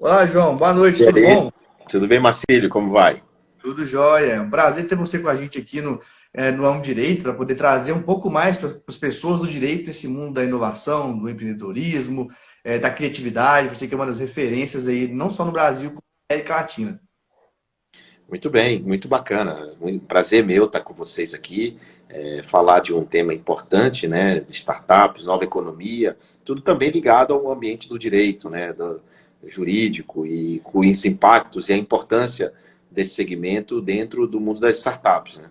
Olá, João. Boa noite. E Tudo aí, bom? tudo bem, Marcílio? Como vai? Tudo jóia. É um prazer ter você com a gente aqui no Amo Direito, para poder trazer um pouco mais para as pessoas do direito esse mundo da inovação, do empreendedorismo, da criatividade. Você que é uma das referências aí, não só no Brasil, como na América Latina. Muito bem, muito bacana. Muito prazer meu estar com vocês aqui, falar de um tema importante, né, de startups, nova economia, tudo também ligado ao ambiente do direito, né, do jurídico e com os impactos e a importância desse segmento dentro do mundo das startups, né?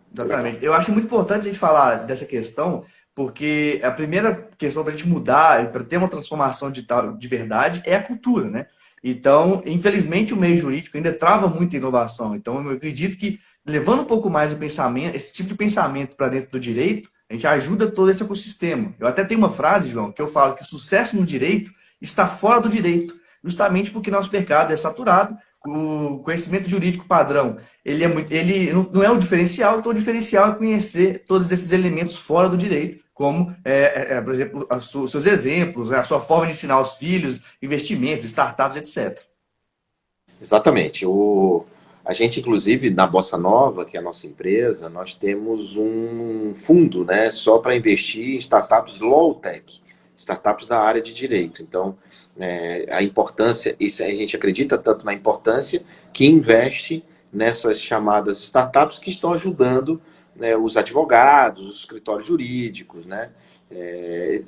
Muito legal. Exatamente. Eu acho muito importante a gente falar dessa questão, porque a primeira questão para a gente mudar, para ter uma transformação digital de verdade, é a cultura, né? Então, infelizmente, o meio jurídico ainda trava muita inovação. Então, eu acredito que levando um pouco mais o pensamento, esse tipo de pensamento para dentro do direito, a gente ajuda todo esse ecossistema. Eu até tenho uma frase, João, que eu falo que o sucesso no direito está fora do direito, justamente porque nosso mercado é saturado, o conhecimento jurídico padrão ele não é o diferencial, então o diferencial é conhecer todos esses elementos fora do direito, como, por exemplo, os seus exemplos, né, a sua forma de ensinar os filhos, investimentos, startups, etc. Exatamente. A gente, inclusive, na Bossa Nova, que é a nossa empresa, nós temos um fundo, né, só para investir em startups low-tech, startups da área de direito. Então, a importância, isso a gente acredita tanto na importância que investe nessas chamadas startups que estão ajudando, né, os advogados, os escritórios jurídicos, né,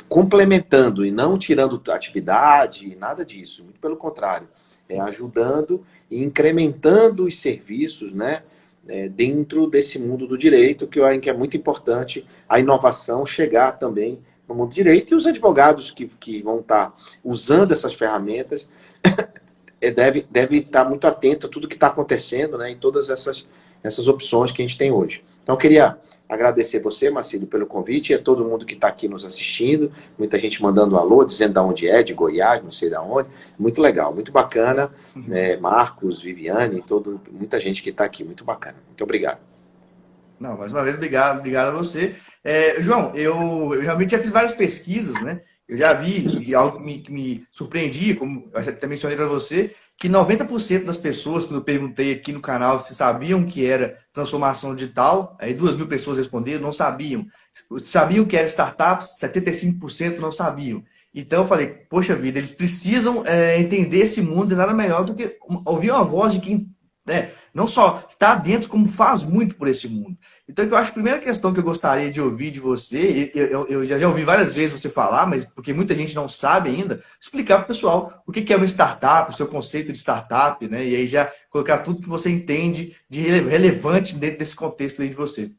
complementando e não tirando atividade, nada disso, muito pelo contrário, ajudando e incrementando os serviços, né, dentro desse mundo do direito, que eu acho que é muito importante a inovação chegar também no mundo do direito, e os advogados que vão estar usando essas ferramentas deve estar muito atento a tudo que está acontecendo, né, em todas essas opções que a gente tem hoje. Então, eu queria agradecer você, Marcílio, pelo convite, e a todo mundo que está aqui nos assistindo, muita gente mandando um alô, dizendo de onde é, de Goiás, não sei de onde. Muito legal, muito bacana, né, Marcos, Viviane, muita gente que está aqui, muito bacana. Muito obrigado. Não, mais uma vez, obrigado, obrigado a você. João, eu realmente já fiz várias pesquisas, né? Eu já vi e algo que me surpreendia, como eu até mencionei para você, que 90% das pessoas, quando eu perguntei aqui no canal se sabiam que era transformação digital, aí 2.000 pessoas responderam, não sabiam. Sabiam que era startups, 75% não sabiam. Então eu falei, poxa vida, eles precisam entender esse mundo e nada melhor do que ouvir uma voz de quem não só está dentro, como faz muito por esse mundo. Então, eu acho que a primeira questão que eu gostaria de ouvir de você, eu já ouvi várias vezes você falar, mas porque muita gente não sabe ainda, explicar para o pessoal o que é uma startup, o seu conceito de startup, né? E aí já colocar tudo que você entende de relevante dentro desse contexto aí de você.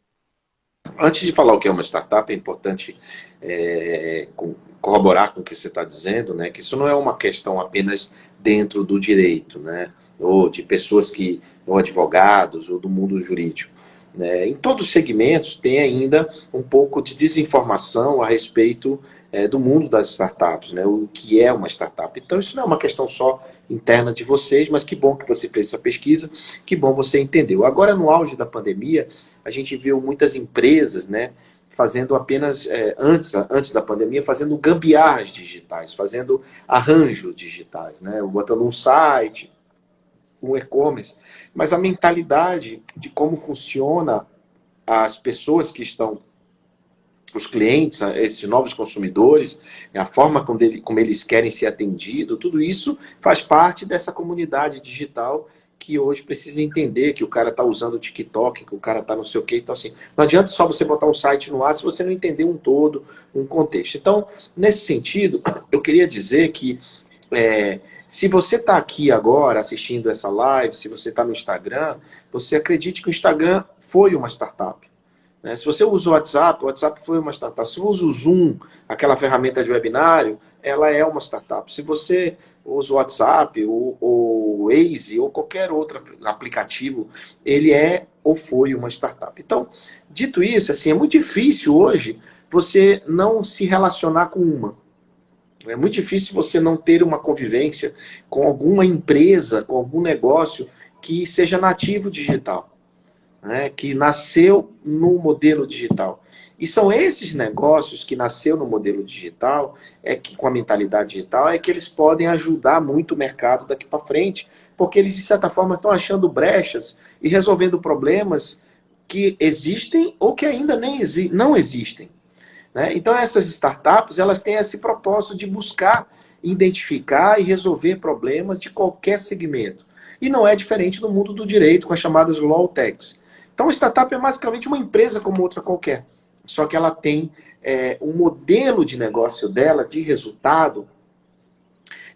Antes de falar o que é uma startup, é importante corroborar com o que você está dizendo, né? Que isso não é uma questão apenas dentro do direito, né? Ou de pessoas ou advogados, ou do mundo jurídico. Né? Em todos os segmentos tem ainda um pouco de desinformação a respeito do mundo das startups, né? O que é uma startup. Então isso não é uma questão só interna de vocês, mas que bom que você fez essa pesquisa, que bom você entendeu. Agora, no auge da pandemia, a gente viu muitas empresas, né, fazendo apenas, antes da pandemia, fazendo gambiarras digitais, fazendo arranjos digitais, né, botando um site, um e-commerce, mas a mentalidade de como funciona as pessoas que estão, os clientes, esses novos consumidores, a forma como eles querem ser atendidos, tudo isso faz parte dessa comunidade digital que hoje precisa entender que o cara está usando o TikTok, que o cara está não sei o quê. Então, assim, não adianta só você botar um site no ar se você não entender um todo, um contexto. Então, nesse sentido, eu queria dizer que se você está aqui agora assistindo essa live, se você está no Instagram, você acredite que o Instagram foi uma startup. Né? Se você usa o WhatsApp foi uma startup. Se você usa o Zoom, aquela ferramenta de webinário, ela é uma startup. Se você usa o WhatsApp, o Waze ou qualquer outro aplicativo, ele é ou foi uma startup. Então, dito isso, assim, é muito difícil hoje você não se relacionar com uma. É muito difícil você não ter uma convivência com alguma empresa, com algum negócio que seja nativo digital, né, que nasceu no modelo digital. E são esses negócios que nasceu no modelo digital, que com a mentalidade digital, que eles podem ajudar muito o mercado daqui para frente, porque eles, de certa forma, estão achando brechas e resolvendo problemas que existem ou que ainda nem não existem. Né? Então, essas startups, elas têm esse propósito de buscar, identificar e resolver problemas de qualquer segmento. E não é diferente no mundo do direito, com as chamadas law techs. Então, a startup é basicamente uma empresa como outra qualquer. Só que ela tem um modelo de negócio dela, de resultado,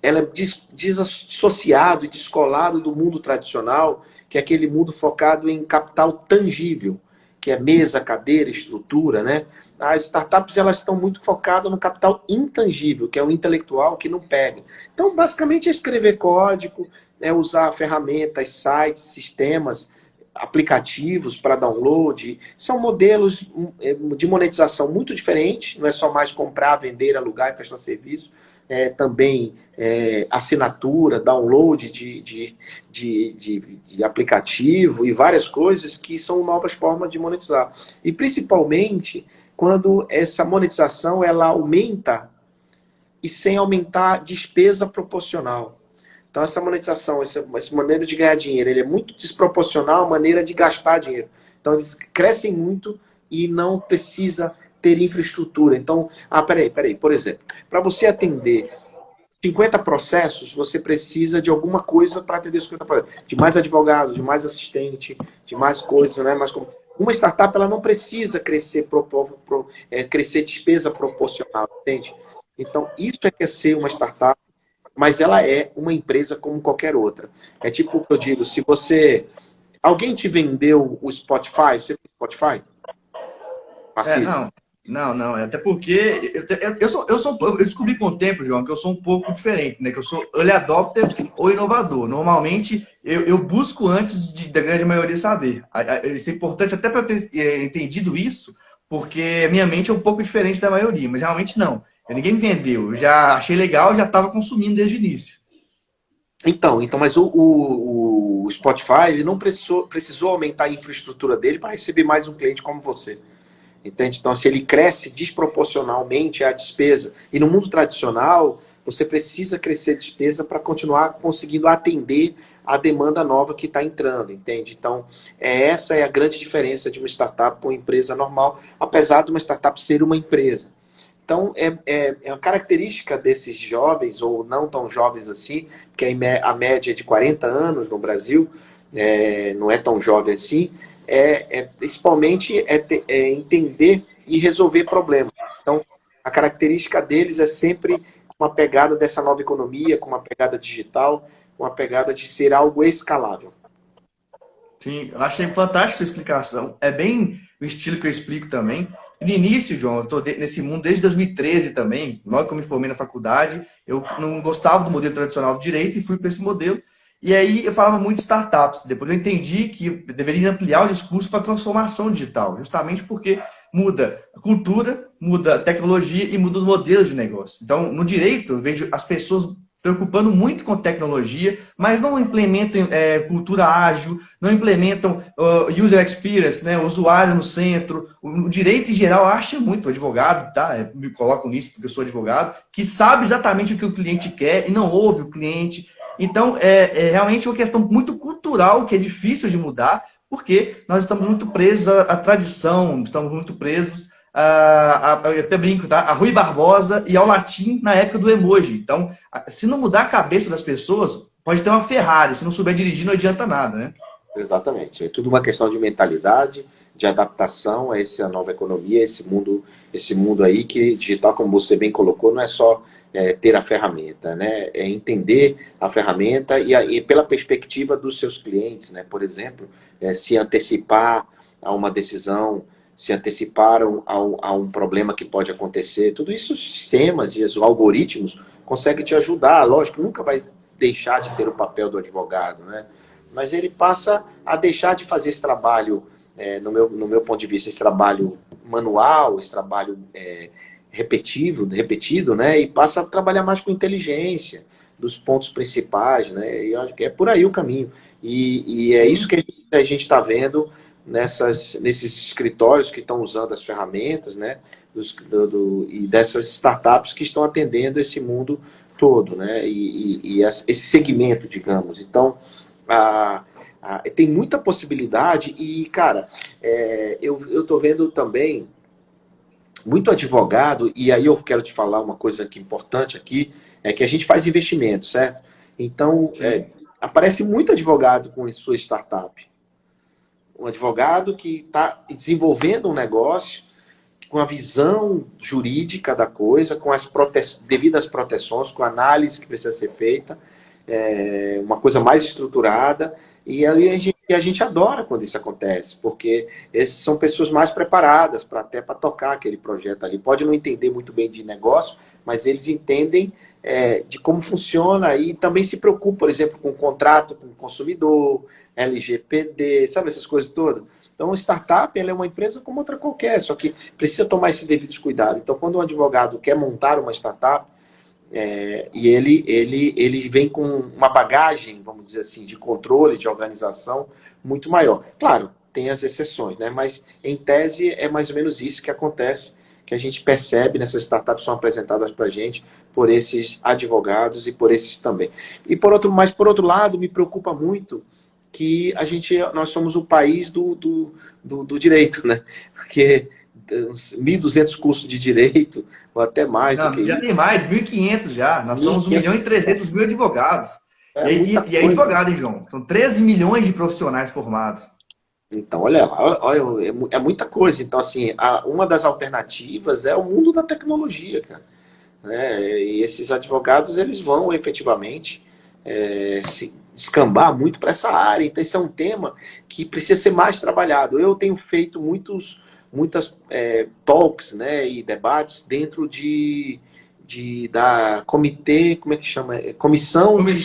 ela é desassociado e descolado do mundo tradicional, que é aquele mundo focado em capital tangível, que é mesa, cadeira, estrutura, né? As startups, elas estão muito focadas no capital intangível, que é o intelectual que não pega. Então, basicamente, é escrever código, é usar ferramentas, sites, sistemas, aplicativos para download. São modelos de monetização muito diferentes, não é só mais comprar, vender, alugar e prestar serviço. Também assinatura, download de aplicativo e várias coisas que são novas formas de monetizar. E principalmente quando essa monetização ela aumenta e sem aumentar a despesa proporcional. Então essa monetização, essa maneira de ganhar dinheiro, ele é muito desproporcional à maneira de gastar dinheiro. Então eles crescem muito e não precisa ter infraestrutura. Então, peraí, por exemplo, para você atender 50 processos, você precisa de alguma coisa para atender 50 processos. De mais advogados, de mais assistente, de mais coisas, né? Uma startup ela não precisa crescer, crescer despesa proporcional, entende? Então, isso é que é ser uma startup, mas ela é uma empresa como qualquer outra. É tipo o que eu digo, se você... Alguém te vendeu o Spotify, você tem Spotify? Não. Não. Até porque eu descobri com o tempo, João, que eu sou um pouco diferente, né? Que eu sou early adopter ou inovador. Normalmente, eu busco antes da grande maioria saber. Isso é importante até para eu ter entendido isso, porque minha mente é um pouco diferente da maioria, mas realmente não. Ninguém me vendeu. Eu já achei legal, já estava consumindo desde o início. Então, mas o Spotify ele não precisou aumentar a infraestrutura dele para receber mais um cliente como você. Entende? Então, se ele cresce desproporcionalmente à despesa, e no mundo tradicional, você precisa crescer a despesa para continuar conseguindo atender a demanda nova que está entrando, entende? Então, essa é a grande diferença de uma startup para uma empresa normal, apesar de uma startup ser uma empresa. Então, é uma característica desses jovens, ou não tão jovens assim, que a média é de 40 anos no Brasil, não é tão jovem assim, principalmente entender e resolver problemas. Então, a característica deles é sempre uma pegada dessa nova economia, com uma pegada digital, uma pegada de ser algo escalável. Sim, eu achei fantástica a sua explicação. É bem o estilo que eu explico também. No início, João, eu estou nesse mundo desde 2013 também. Logo que eu me formei na faculdade, eu não gostava do modelo tradicional do direito e fui para esse modelo. E aí eu falava muito de startups. Depois eu entendi que eu deveria ampliar o discurso para a transformação digital, justamente porque muda a cultura, muda a tecnologia e muda os modelos de negócio. Então, no direito, eu vejo as pessoas preocupando muito com tecnologia, mas não implementam cultura ágil, não implementam user experience, né, o usuário no centro. O direito em geral acha muito, o advogado, tá? Eu me coloco nisso porque eu sou advogado, que sabe exatamente o que o cliente quer e não ouve o cliente. Então, é realmente uma questão muito cultural que é difícil de mudar, porque nós estamos muito presos à tradição, estamos muito presos eu até brinco, tá? A Rui Barbosa e ao latim na época do emoji. Então, se não mudar a cabeça das pessoas, pode ter uma Ferrari, se não souber dirigir não adianta nada, né? Exatamente, é tudo uma questão de mentalidade, de adaptação a essa nova economia, esse mundo aí que digital, como você bem colocou, não é só ter a ferramenta, né? É entender a ferramenta e pela perspectiva dos seus clientes, né? Por exemplo, se antecipar a uma decisão, se antecipar a um problema que pode acontecer. Tudo isso os sistemas e os algoritmos conseguem te ajudar. Lógico, nunca vai deixar de ter o papel do advogado, né? Mas ele passa a deixar de fazer esse trabalho, no meu ponto de vista, esse trabalho manual, esse trabalho repetido, né? E passa a trabalhar mais com inteligência dos pontos principais, né? E eu acho que é por aí o caminho. E é isso que a gente está vendo nesses escritórios que estão usando as ferramentas, né? E dessas startups que estão atendendo esse mundo todo, né? Esse segmento, digamos. Então, tem muita possibilidade e, cara, eu estou vendo também muito advogado, e aí eu quero te falar uma coisa que é importante aqui, é que a gente faz investimento, certo? Então, aparece muito advogado com sua startup. Um advogado que está desenvolvendo um negócio com a visão jurídica da coisa, com as devidas proteções, com a análise que precisa ser feita, uma coisa mais estruturada, e aí a gente adora quando isso acontece, porque esses são pessoas mais preparadas até para tocar aquele projeto ali. Pode não entender muito bem de negócio, mas eles entendem de como funciona e também se preocupam, por exemplo, com o contrato com o consumidor, LGPD, sabe essas coisas todas? Então, a startup ela é uma empresa como outra qualquer, só que precisa tomar esses devidos cuidados. Então, quando um advogado quer montar uma startup, e ele vem com uma bagagem, vamos dizer assim, de controle, de organização muito maior. Claro, tem as exceções, né? Mas, em tese, é mais ou menos isso que acontece, que a gente percebe nessas startups são apresentadas para a gente por esses advogados e por esses também. Mas, por outro lado, me preocupa muito que nós somos o país do direito, né? Porque 1.200 cursos de direito, ou até mais do que Já isso. tem mais, 1.500 já. Nós somos 1.300.000 advogados. E aí, advogado, hein, João? São 13 milhões de profissionais formados. Então, olha lá, é muita coisa. Então, assim, uma das alternativas é o mundo da tecnologia, cara. E esses advogados, eles vão efetivamente se descambar muito para essa área. Então, esse é um tema que precisa ser mais trabalhado. Eu tenho feito muitas talks, né, e debates dentro da comitê, como é que chama? Comissão de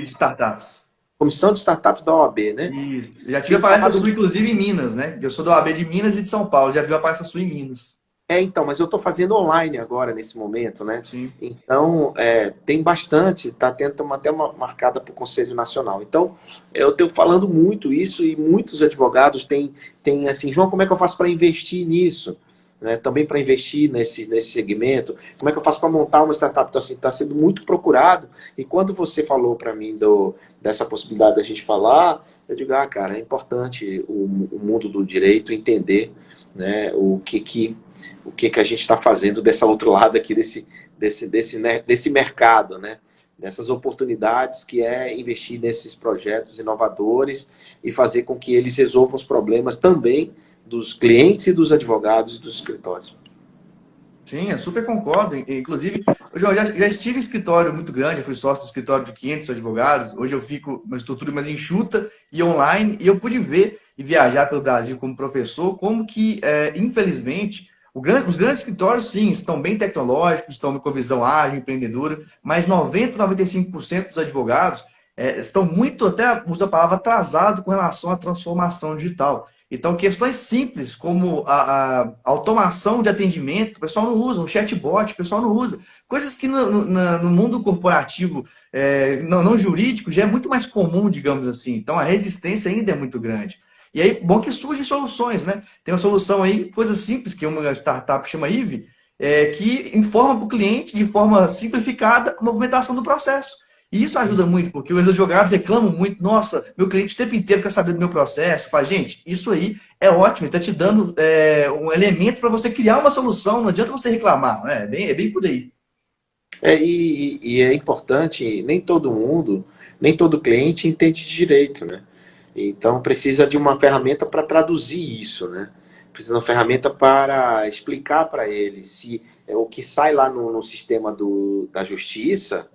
Startups. Comissão de Startups da OAB, né? Isso. Já tive a palestra sua, inclusive, em Minas, né? Eu sou da OAB de Minas e de São Paulo. Já viu a palestra sua em Minas. Então, mas eu estou fazendo online agora, nesse momento, né? Sim. Então, tem bastante, está tendo até uma marcada para o Conselho Nacional. Então, eu estou falando muito isso e muitos advogados têm assim, João, como é que eu faço para investir nisso? Né? Também para investir nesse segmento. Como é que eu faço para montar uma startup? Então, assim, está sendo muito procurado. E quando você falou para mim dessa possibilidade da gente falar, eu digo, cara, é importante o mundo do direito entender, né, o que a gente está fazendo desse outro lado aqui, desse mercado, né? Dessas oportunidades que é investir nesses projetos inovadores e fazer com que eles resolvam os problemas também dos clientes e dos advogados dos escritórios. Sim, eu super concordo. Inclusive, eu já estive em escritório muito grande, eu fui sócio do escritório de 500 advogados, hoje eu fico uma estrutura mais enxuta e online, e eu pude ver e viajar pelo Brasil como professor, como que, infelizmente, os grandes escritórios, sim, estão bem tecnológicos, estão com visão ágil, empreendedora, mas 90, 95% dos advogados estão muito, até uso a palavra, atrasado com relação à transformação digital. Então, questões simples, como a automação de atendimento, o pessoal não usa, um chatbot, o pessoal não usa. Coisas que no mundo corporativo, não jurídico, já é muito mais comum, digamos assim. Então, a resistência ainda é muito grande. E aí, bom que surgem soluções, né? Tem uma solução aí, coisa simples, que uma startup chama IVE, que informa para o cliente, de forma simplificada, a movimentação do processo. E isso ajuda muito, porque os advogados reclamam muito, nossa, meu cliente o tempo inteiro quer saber do meu processo. Fala, gente, isso aí é ótimo, está te dando um elemento para você criar uma solução, não adianta você reclamar, né? É bem por aí. E é importante, nem todo cliente entende de direito, né? Então precisa de uma ferramenta para traduzir isso, né? Precisa de uma ferramenta para explicar para ele se o que sai lá no sistema da justiça,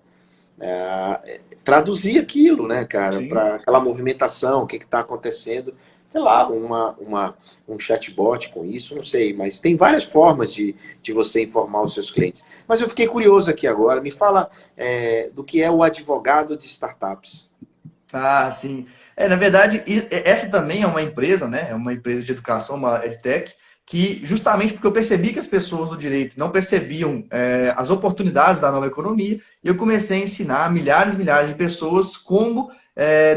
traduzir aquilo, né, cara, para aquela movimentação, o que está acontecendo, sei lá, um chatbot com isso, não sei, mas tem várias formas de você informar os seus clientes. Mas eu fiquei curioso aqui agora, me fala do que é o advogado de startups. Ah, sim. Na verdade, essa também é uma empresa, né? É uma empresa de educação, uma EdTech, que justamente porque eu percebi que as pessoas do direito não percebiam as oportunidades da nova economia, e eu comecei a ensinar milhares e milhares de pessoas como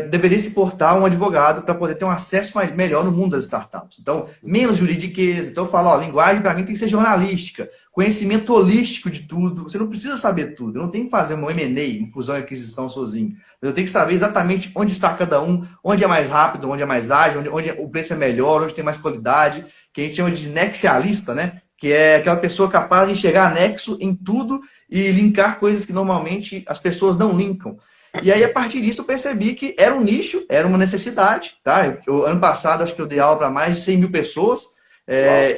deveria se portar um advogado para poder ter um acesso melhor no mundo das startups. Então, menos juridiquês. Então, eu falo, ó, linguagem para mim tem que ser jornalística, conhecimento holístico de tudo. Você não precisa saber tudo. Eu não tenho que fazer um M&A, uma fusão e aquisição sozinho. Eu tenho que saber exatamente onde está cada um, onde é mais rápido, onde é mais ágil, onde o preço é melhor, onde tem mais qualidade, que a gente chama de nexialista, né? Que é aquela pessoa capaz de enxergar nexo em tudo e linkar coisas que normalmente as pessoas não linkam. E aí, a partir disso, eu percebi que era um nicho, era uma necessidade, tá? Ano passado, acho que eu dei aula para mais de 100 mil pessoas,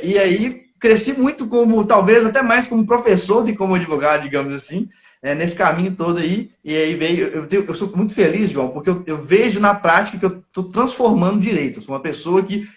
e aí cresci muito como, talvez até mais como professor do que como advogado, digamos assim, nesse caminho todo aí. E aí veio, eu sou muito feliz, João, porque eu vejo na prática que eu estou transformando direito.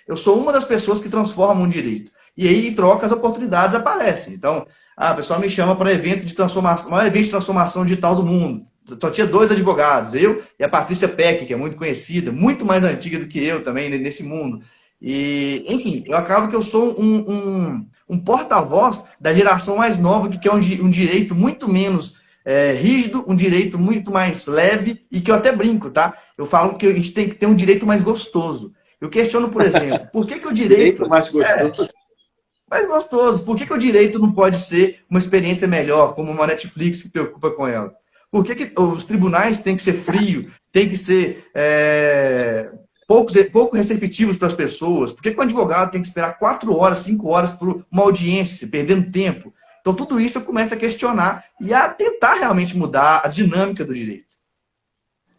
Eu sou uma das pessoas que transformam direito. E aí, em troca, as oportunidades aparecem. Então, a pessoa me chama para evento de transformação, maior evento de transformação digital do mundo. Só tinha 2 advogados, eu e a Patrícia Peck, que é muito conhecida, muito mais antiga do que eu também nesse mundo. E, enfim, eu acabo que eu sou um porta-voz da geração mais nova, que quer um direito muito menos rígido, um direito muito mais leve, e que eu até brinco, tá? Eu falo que a gente tem que ter um direito mais gostoso. Eu questiono, por exemplo, por que o direito mais gostoso. mais gostoso? Por que o direito não pode ser uma experiência melhor, como uma Netflix que se preocupa com ela? Por que os tribunais têm que ser frios, têm que ser pouco receptivos para as pessoas? Por que o advogado tem que esperar 4 horas, 5 horas por uma audiência, perdendo tempo? Então, tudo isso eu começo a questionar e a tentar realmente mudar a dinâmica do direito.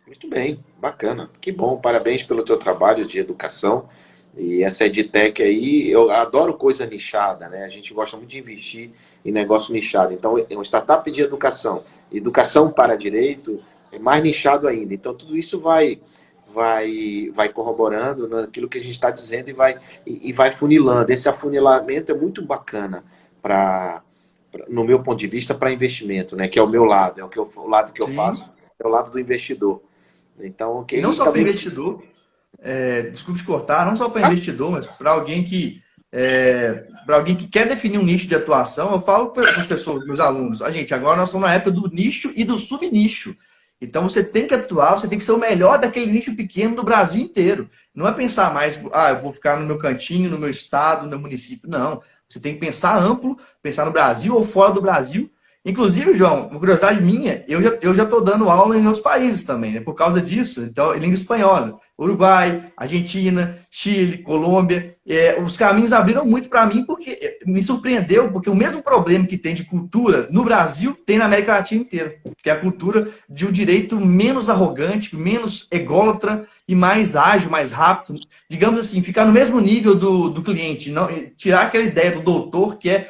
Muito bem, bacana. Que bom, parabéns pelo teu trabalho de educação. E essa EdTech aí, eu adoro coisa nichada, né? A gente gosta muito de investir em negócio nichado. Então, é uma startup de educação para direito, é mais nichado ainda. Então, tudo isso vai corroborando naquilo que a gente está dizendo e vai funilando. Esse afunilamento é muito bacana no meu ponto de vista, para investimento, né? Que é o meu lado, o lado que eu faço, é o lado do investidor. Então, e não só para investidor, desculpe te cortar, não só para investidor, mas para alguém que quer definir um nicho de atuação, eu falo para as pessoas, meus alunos, gente, agora nós estamos na época do nicho e do subnicho. Então você tem que atuar, você tem que ser o melhor daquele nicho pequeno do Brasil inteiro. Não é pensar mais, eu vou ficar no meu cantinho, no meu estado, no meu município. Não. Você tem que pensar amplo, pensar no Brasil ou fora do Brasil. Inclusive, João, uma curiosidade minha, eu já estou dando aula em outros países também, né? Por causa disso, então, em língua espanhola. Uruguai, Argentina, Chile, Colômbia. Os caminhos abriram muito para mim, porque me surpreendeu, porque o mesmo problema que tem de cultura no Brasil tem na América Latina inteira, que é a cultura de um direito menos arrogante, menos ególatra e mais ágil, mais rápido. Digamos assim, ficar no mesmo nível do cliente, não tirar aquela ideia do doutor que é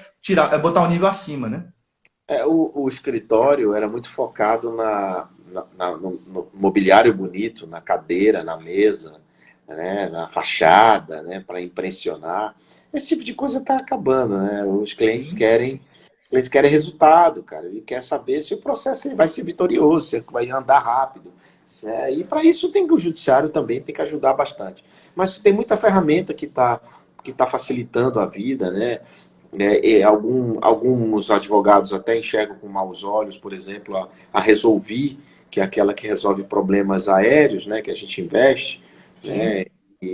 botar um nível acima, né? O escritório era muito focado no mobiliário bonito, na cadeira, na mesa, né, na fachada, né, para impressionar. Esse tipo de coisa está acabando, né? Os clientes querem resultado, cara. Ele quer saber se o processo ele vai ser vitorioso, se ele vai andar rápido. E para isso o judiciário também tem que ajudar bastante. Mas tem muita ferramenta que tá facilitando a vida, né? Alguns advogados até enxergam com maus olhos, por exemplo, a Resolvi, que é aquela que resolve problemas aéreos, né, que a gente investe, né,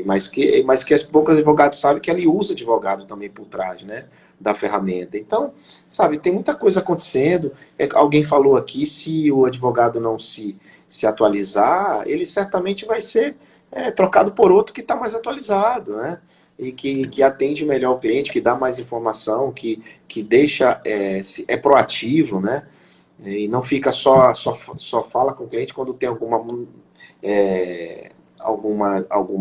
mas que as poucos advogados sabem que ele usa advogado também por trás, né, da ferramenta. Então, sabe, tem muita coisa acontecendo. Alguém falou aqui, se o advogado não se atualizar, ele certamente vai ser trocado por outro que está mais atualizado, né? E que atende melhor o cliente, que dá mais informação, que deixa, é proativo, né? E não fica só fala com o cliente quando tem alguma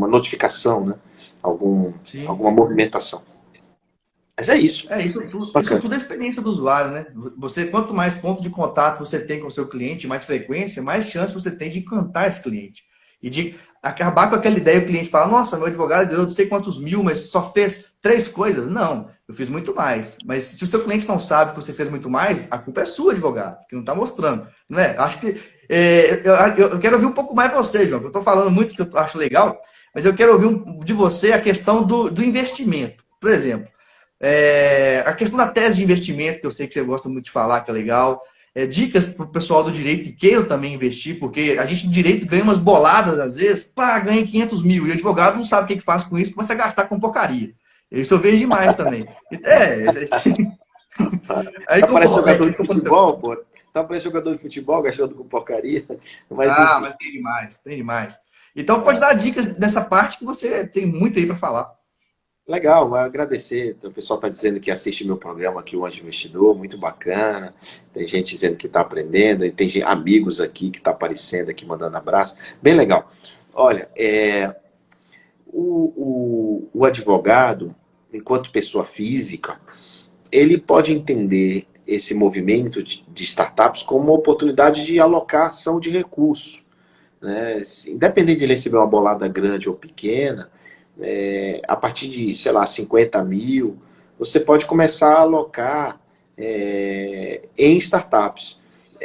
notificação, né? Alguma movimentação. Mas é isso. Isso tudo é experiência do usuário, né? Quanto mais ponto de contato você tem com o seu cliente, mais frequência, mais chance você tem de encantar esse cliente. E de acabar com aquela ideia, o cliente fala, nossa, meu advogado deu não sei quantos mil, mas só fez 3 coisas. Não, eu fiz muito mais. Mas se o seu cliente não sabe que você fez muito mais, a culpa é sua, advogado, que não está mostrando. Não é? Acho que eu quero ouvir um pouco mais você, João, que eu estou falando muito que eu acho legal, mas eu quero ouvir de você a questão do investimento. Por exemplo, a questão da tese de investimento, que eu sei que você gosta muito de falar, que é legal. dicas para o pessoal do direito que queiram também investir, porque a gente do direito ganha umas boladas às vezes, pá, ganha 500 mil, e o advogado não sabe o que faz com isso, começa a gastar com porcaria. Isso eu vejo demais também. Aí Tá parece jogador de comporta. futebol, pô. Tá parece jogador de futebol gastando com porcaria. Mas Ah, enfim. mas tem demais, tem demais. Então pode dar dicas nessa parte que você tem muito aí para falar. Legal, vai agradecer. O pessoal está dizendo que assiste meu programa aqui, o Anjo Investidor, muito bacana. Tem gente dizendo que está aprendendo, e tem amigos aqui que está aparecendo aqui, mandando abraço. Bem legal. Olha, o advogado, enquanto pessoa física, ele pode entender esse movimento de startups como uma oportunidade de alocação de recursos, né? Independente de ele receber uma bolada grande ou pequena, a partir de, sei lá, 50 mil, você pode começar a alocar em startups.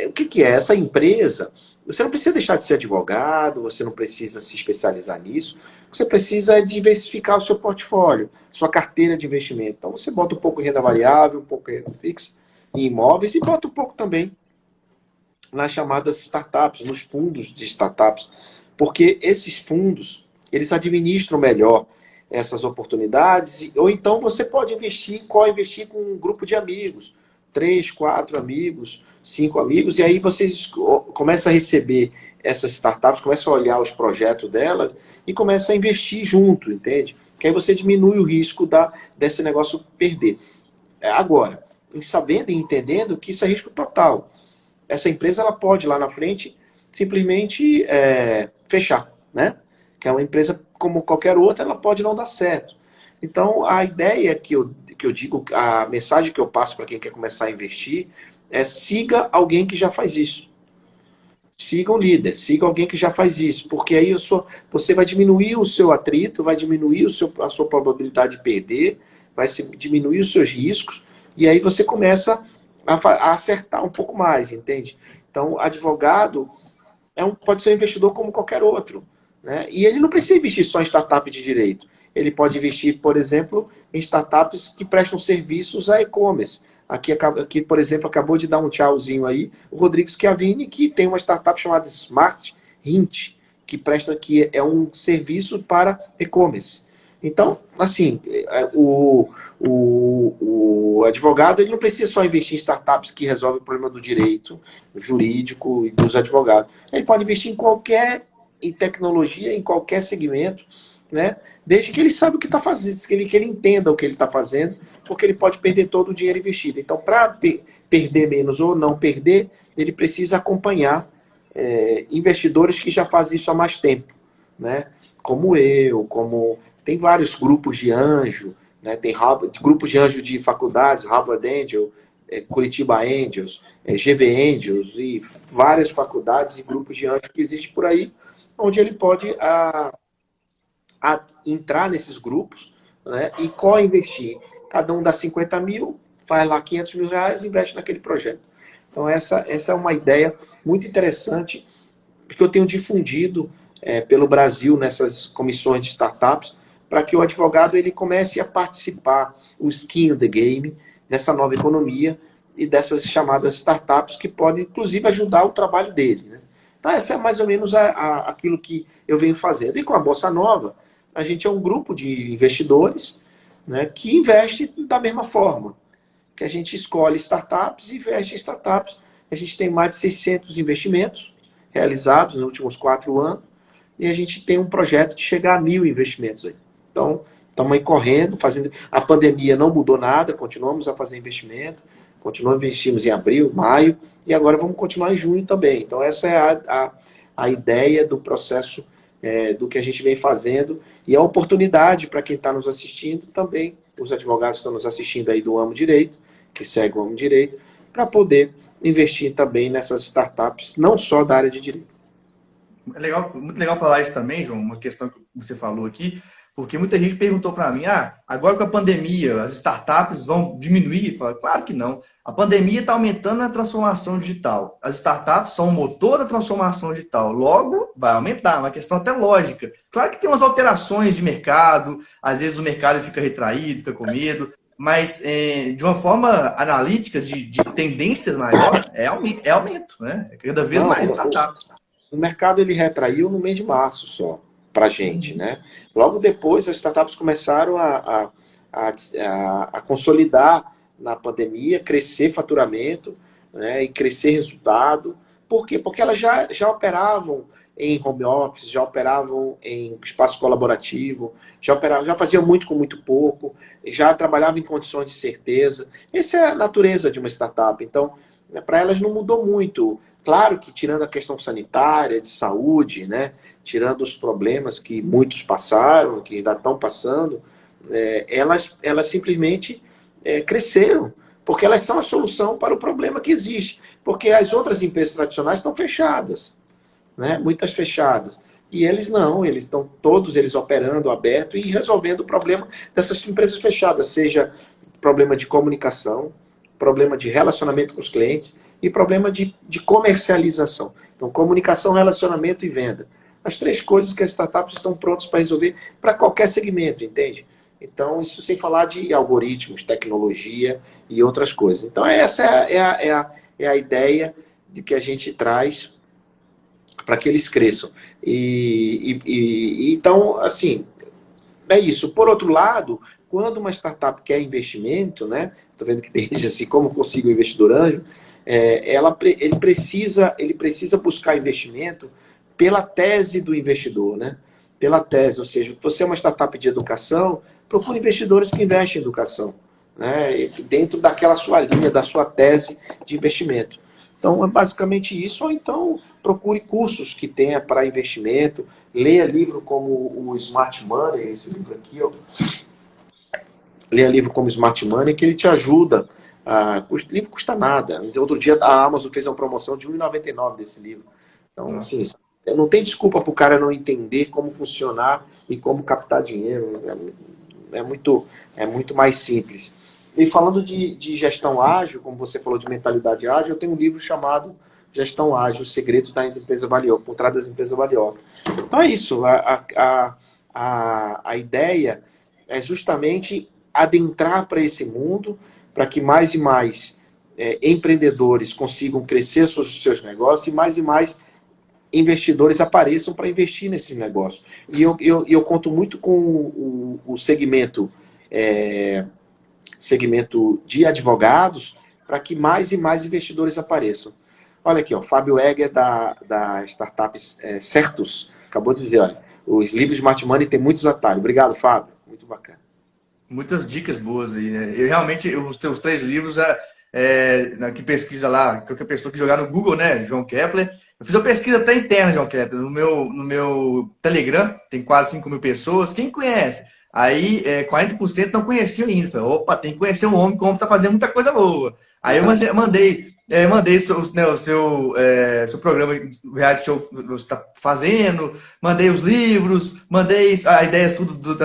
O que é? Essa empresa, você não precisa deixar de ser advogado, você não precisa se especializar nisso, você precisa diversificar o seu portfólio, sua carteira de investimento. Então você bota um pouco em renda variável, um pouco em renda fixa, em imóveis, e bota um pouco também nas chamadas startups, nos fundos de startups, porque esses fundos, eles administram melhor essas oportunidades, ou então você pode investir com um grupo de amigos, 3, 4 amigos, 5 amigos, e aí vocês começam a receber essas startups, começam a olhar os projetos delas e começam a investir junto, entende? Que aí você diminui o risco desse negócio perder. Agora, sabendo e entendendo que isso é risco total. Essa empresa ela pode lá na frente simplesmente fechar, né? Que é uma empresa como qualquer outra, ela pode não dar certo. Então a ideia que eu digo, a mensagem que eu passo para quem quer começar a investir é: siga alguém que já faz isso. Siga um líder, siga alguém que já faz isso, porque aí você vai diminuir o seu atrito, vai diminuir a sua probabilidade de perder, vai diminuir os seus riscos, e aí você começa a acertar um pouco mais, entende? Então, advogado pode ser um investidor como qualquer outro, né? E ele não precisa investir só em startup de direito. Ele pode investir, por exemplo, em startups que prestam serviços a e-commerce. Aqui, por exemplo, acabou de dar um tchauzinho aí, o Rodrigo Schiavini, que tem uma startup chamada Smart Hint, que é um serviço para e-commerce. Então, assim, o advogado ele não precisa só investir em startups que resolvem o problema do direito jurídico e dos advogados. Ele pode investir em tecnologia, em qualquer segmento, né? Desde que ele saiba o que está fazendo, que ele entenda o que ele está fazendo, porque ele pode perder todo o dinheiro investido. Então, para perder menos ou não perder, ele precisa acompanhar investidores que já fazem isso há mais tempo, né? Como tem vários grupos de anjo, né? Tem grupos de anjo de faculdades, Harvard Angel, Curitiba Angels, GV Angels e várias faculdades e grupos de anjo que existem por aí, onde ele pode entrar nesses grupos, né? E co-investir. Cada um dá 50 mil, faz lá 500 mil reais e investe naquele projeto. Então essa é uma ideia muito interessante, porque eu tenho difundido pelo Brasil nessas comissões de startups, para que o advogado ele comece a participar, o skin in the game, dessa nova economia e dessas chamadas startups que podem, inclusive, ajudar o trabalho dele, né? Então, essa é mais ou menos aquilo que eu venho fazendo. E com a Bossa Nova, a gente é um grupo de investidores, né, que investe da mesma forma, que a gente escolhe startups e investe em startups. A gente tem mais de 600 investimentos realizados nos últimos 4 anos, e a gente tem um projeto de chegar a 1.000 investimentos aí. Então, estamos aí correndo, fazendo. A pandemia não mudou nada, continuamos a fazer investimento, investimos em abril, maio, e agora vamos continuar em junho também. Então, essa é a ideia do processo, do que a gente vem fazendo, e a oportunidade para quem está nos assistindo também, os advogados que estão nos assistindo aí do Amo Direito, que segue o Amo Direito, para poder investir também nessas startups, não só da área de direito. É legal, muito legal falar isso também, João, uma questão que você falou aqui, porque muita gente perguntou para mim, agora com a pandemia, as startups vão diminuir? Falo, claro que não. A pandemia está aumentando a transformação digital. As startups são o motor da transformação digital. Logo, vai aumentar, uma questão até lógica. Claro que tem umas alterações de mercado, às vezes o mercado fica retraído, fica com medo, mas de uma forma analítica, de tendências maior, é aumento, né? É cada vez Não, mais startups. o mercado ele retraiu no mês de março só, para a gente, Uhum. né? Logo depois, as startups começaram a consolidar na pandemia, crescer faturamento, né, e crescer resultado. Por quê? Porque elas já operavam em home office, já operavam em espaço colaborativo, já faziam muito com muito pouco, já trabalhavam em condições de certeza. Essa é a natureza de uma startup. Então, né, para elas não mudou muito. Claro que tirando a questão sanitária, de saúde, né, tirando os problemas que muitos passaram, que ainda estão passando, elas simplesmente cresceram, porque elas são a solução para o problema que existe. Porque as outras empresas tradicionais estão fechadas, né? Muitas fechadas. E eles não, eles estão todos eles operando aberto e resolvendo o problema dessas empresas fechadas, seja problema de comunicação, problema de relacionamento com os clientes e problema de comercialização. Então, comunicação, relacionamento e venda. As três coisas que as startups estão prontas para resolver para qualquer segmento, entende? Então, isso sem falar de algoritmos, tecnologia e outras coisas. Então, essa é a ideia de que a gente traz para que eles cresçam. Então, assim, é isso. Por outro lado, quando uma startup quer investimento, né? Estou vendo que tem gente assim, como consigo um investidor anjo, ele precisa buscar investimento pela tese do investidor, né? Pela tese, ou seja, você é uma startup de educação, procure investidores que investem em educação, né? Dentro daquela sua linha, da sua tese de investimento. Então, é basicamente isso, ou então procure cursos que tenha para investimento, leia livro como o Smart Money, esse livro aqui, ó. Leia livro como Smart Money, que ele te ajuda. O livro custa nada. Outro dia a Amazon fez uma promoção de R$ 1,99 desse livro. Então, Nossa. assim, não tem desculpa para o cara não entender como funcionar e como captar dinheiro. É muito mais simples. E falando de gestão ágil, como você falou de mentalidade ágil, eu tenho um livro chamado Gestão Ágil, Os Segredos das Empresas Valiosas, por trás das empresas valiosas. Então é isso. A ideia é justamente adentrar para esse mundo, para que mais e mais empreendedores consigam crescer os seus negócios e mais investidores apareçam para investir nesse negócio. E eu conto muito com o segmento de advogados para que mais e mais investidores apareçam. Olha aqui, ó, Fábio Egger da startup Certus acabou de dizer, olha, os livros de Smart Money tem muitos atalhos. Obrigado, Fábio. Muito bacana. Muitas dicas boas aí, né? Eu realmente, os teus três livros, que pesquisa lá, qualquer pessoa que jogar no Google, né? João Kepler. Eu fiz uma pesquisa até interna, João Kepler, no meu Telegram, tem quase 5.000 pessoas. Quem conhece? Aí, 40% não conheciam ainda. Falei, opa, tem que conhecer o homem, como tá fazendo muita coisa boa. Aí eu mandei seu programa, o reality show que você está fazendo, mandei os livros, mandei a ideia das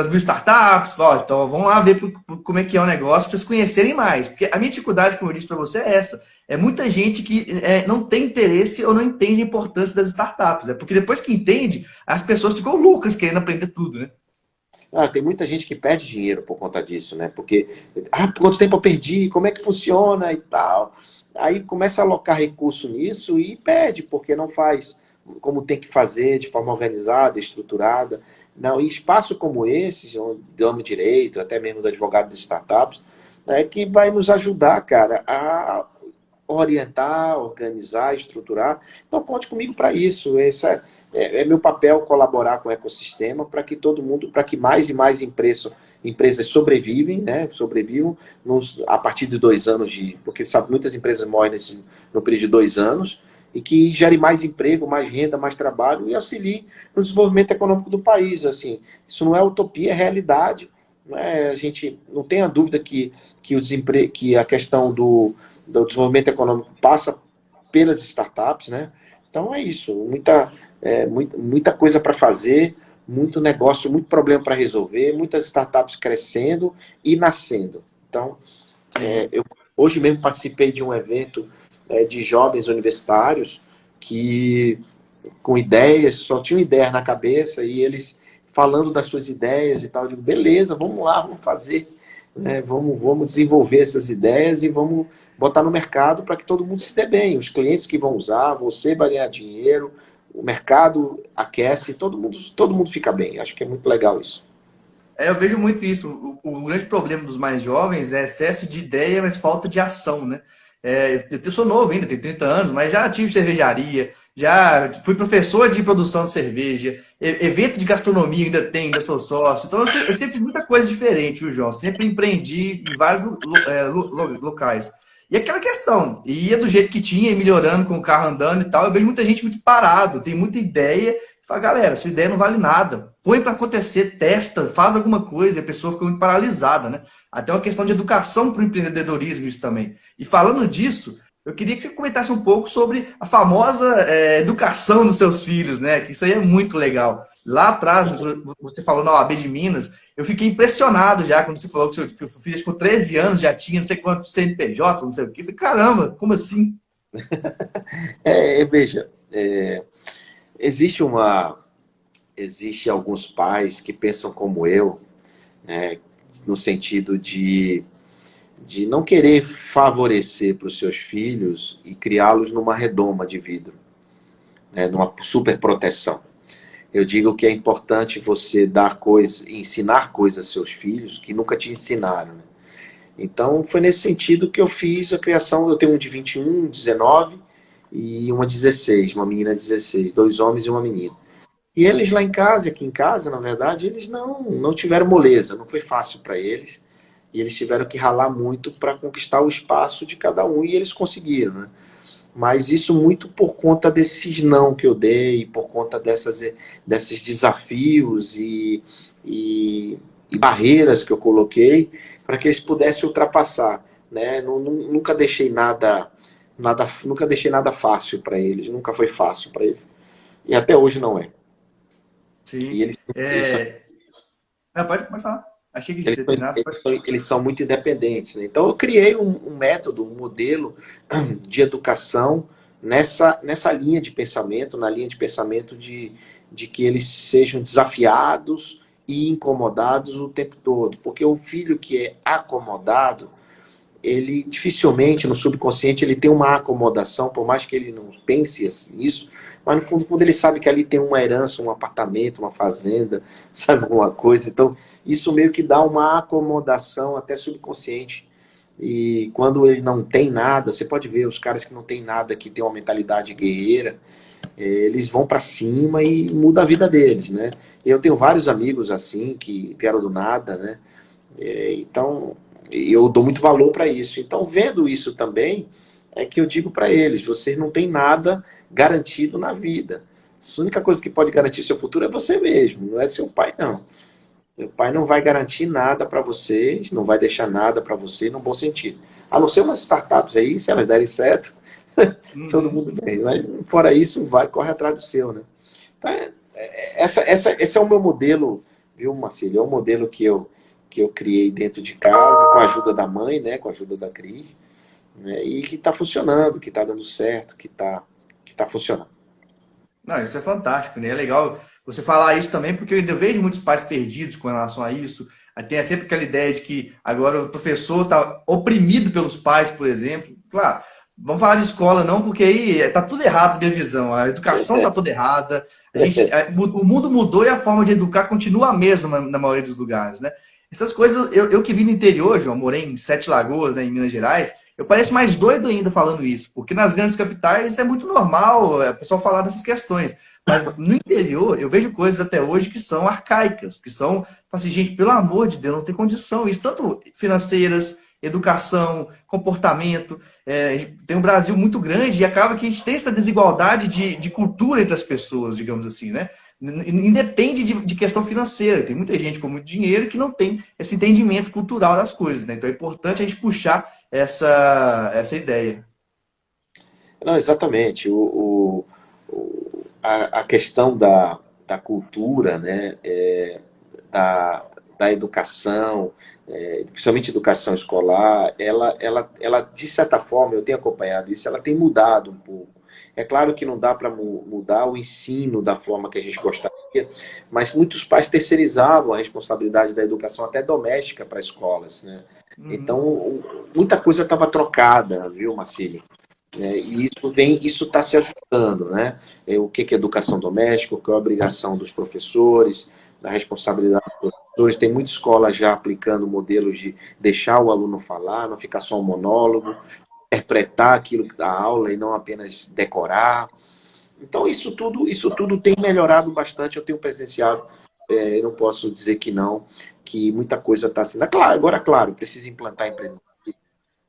1.000 startups. Ó, então vamos lá ver como é que é o negócio para vocês conhecerem mais. Porque a minha dificuldade, como eu disse para você, é essa. É muita gente que não tem interesse ou não entende a importância das startups. É porque depois que entende, as pessoas ficam loucas querendo aprender tudo, né? Tem muita gente que perde dinheiro por conta disso, né? Porque, quanto tempo eu perdi, como é que funciona e tal. Aí começa a alocar recurso nisso e perde, porque não faz como tem que fazer, de forma organizada, estruturada. Não, e espaço como esse, do amo direito, até mesmo do advogado de startups, é que vai nos ajudar, cara, a orientar, organizar, estruturar. Então conte comigo para isso. Esse é meu papel colaborar com o ecossistema para que todo mundo, para que mais e mais empresas sobrevivem, né? Sobrevivam a partir de 2 anos porque sabe, muitas empresas morrem no período de 2 anos e que gere mais emprego, mais renda, mais trabalho e auxilie no desenvolvimento econômico do país. Assim, isso não é utopia, é realidade. A gente não tem a dúvida que a questão do desenvolvimento econômico passa pelas startups, né? Então é isso, muita coisa para fazer, muito negócio, muito problema para resolver, muitas startups crescendo e nascendo. Então, Sim. eu hoje mesmo participei de um evento de jovens universitários que com ideias, só tinham ideias na cabeça e eles falando das suas ideias e tal, eu digo, beleza, vamos lá, vamos fazer. né? Vamos desenvolver essas ideias e vamos botar no mercado para que todo mundo se dê bem. Os clientes que vão usar, você vai ganhar dinheiro, o mercado aquece, todo mundo fica bem. Acho que é muito legal isso. Eu vejo muito isso. O grande problema dos mais jovens é excesso de ideia, mas falta de ação, né? Eu sou novo ainda, tenho 30 anos, mas já tive cervejaria, já fui professor de produção de cerveja, evento de gastronomia ainda sou sócio. Então eu sempre fiz muita coisa diferente, viu, João? Sempre empreendi em vários locais. E aquela questão, ia do jeito que tinha, ia melhorando com o carro andando e tal. Eu vejo muita gente muito parado, tem muita ideia. Fala, galera, sua ideia não vale nada. Põe para acontecer, testa, faz alguma coisa, e a pessoa fica muito paralisada, né? Até uma questão de educação para o empreendedorismo, isso também. E falando disso, eu queria que você comentasse um pouco sobre a famosa educação dos seus filhos, né? Que isso aí é muito legal. Lá atrás, você falou na OAB de Minas, eu fiquei impressionado já quando você falou que seu filho com 13 anos já tinha não sei quantos CNPJ, não sei o quê. Eu falei, caramba, como assim? Veja, existe existe alguns pais que pensam como eu, né, no sentido de não querer favorecer para os seus filhos e criá-los numa redoma de vidro, né, numa super proteção. Eu digo que é importante você ensinar coisas aos seus filhos que nunca te ensinaram, né? Então, foi nesse sentido que eu fiz a criação. Eu tenho um de 21, 19 e uma 16, uma menina 16, dois homens e uma menina. E eles lá em casa, aqui em casa, na verdade, eles não tiveram moleza, não foi fácil para eles. E eles tiveram que ralar muito para conquistar o espaço de cada um, e eles conseguiram, né? Mas isso muito por conta desses não que eu dei, por conta desses desafios e barreiras que eu coloquei para que eles pudessem ultrapassar, né? Nunca deixei nunca deixei nada fácil para eles, nunca foi fácil para eles. E até hoje não é. Sim. E eles Não, pode falar. Achei que Eles você são, tem nada. eles são muito independentes, né? Então eu criei um método, um modelo de educação nessa linha de pensamento, na linha de pensamento de que eles sejam desafiados e incomodados o tempo todo. Porque o filho que é acomodado, ele dificilmente no subconsciente ele tem uma acomodação, por mais que ele não pense assim, nisso, mas no fundo ele sabe que ali tem uma herança, um apartamento, uma fazenda, sabe, alguma coisa. Então isso meio que dá uma acomodação até subconsciente. E quando ele não tem nada, você pode ver os caras que não tem nada, que tem uma mentalidade guerreira, eles vão para cima e muda a vida deles, né? Eu tenho vários amigos assim que vieram do nada, né? Então eu dou muito valor para isso. Então, vendo isso também, é que eu digo para eles: vocês não têm nada garantido na vida. A única coisa que pode garantir seu futuro é você mesmo, não é seu pai, não. Seu pai não vai garantir nada para vocês, não vai deixar nada para você no bom sentido. A não ser umas startups aí, se elas derem certo, todo Uhum. mundo bem. Mas fora isso, corre atrás do seu, né? Então, esse é o meu modelo, viu, Marcelo? É um modelo que eu criei dentro de casa, com a ajuda da mãe, né, com a ajuda da Cris, né, e que está funcionando, que está dando certo, que tá funcionando. Não, isso é fantástico, né? É legal você falar isso também, porque eu ainda vejo muitos pais perdidos com relação a isso. Aí tem sempre aquela ideia de que agora o professor está oprimido pelos pais, por exemplo. Claro, vamos falar de escola não, porque aí tá tudo errado na minha visão. A educação tá toda errada. O mundo mudou e a forma de educar continua a mesma na maioria dos lugares, né? Essas coisas, eu que vim do interior, João, morei em Sete Lagoas, né, em Minas Gerais, eu pareço mais doido ainda falando isso, porque nas grandes capitais é muito normal o pessoal falar dessas questões. Mas no interior, eu vejo coisas até hoje que são arcaicas, que são, assim, gente, pelo amor de Deus, não tem condição. Isso tanto financeiras, educação, comportamento. Tem um Brasil muito grande e acaba que a gente tem essa desigualdade de cultura entre as pessoas, digamos assim, né? Independe de questão financeira. Tem muita gente com muito dinheiro que não tem esse entendimento cultural das coisas, né? Então é importante a gente puxar essa ideia. Não, exatamente. A questão da cultura, né, da educação, principalmente educação escolar, ela, de certa forma, eu tenho acompanhado isso, ela tem mudado um pouco. É claro que não dá para mudar o ensino da forma que a gente gostaria, mas muitos pais terceirizavam a responsabilidade da educação até doméstica para escolas, né? Uhum. Então, muita coisa estava trocada, viu, Marcílio? E isso está se ajustando, né? O que é educação doméstica, o que é a obrigação dos professores, da responsabilidade dos professores. Tem muita escola já aplicando modelos de deixar o aluno falar, não ficar só um monólogo, interpretar aquilo que dá aula e não apenas decorar. Então, isso tudo tem melhorado bastante, eu tenho presenciado, eu não posso dizer que não, que muita coisa está sendo. Claro, agora, claro, precisa implantar empreendedorismo,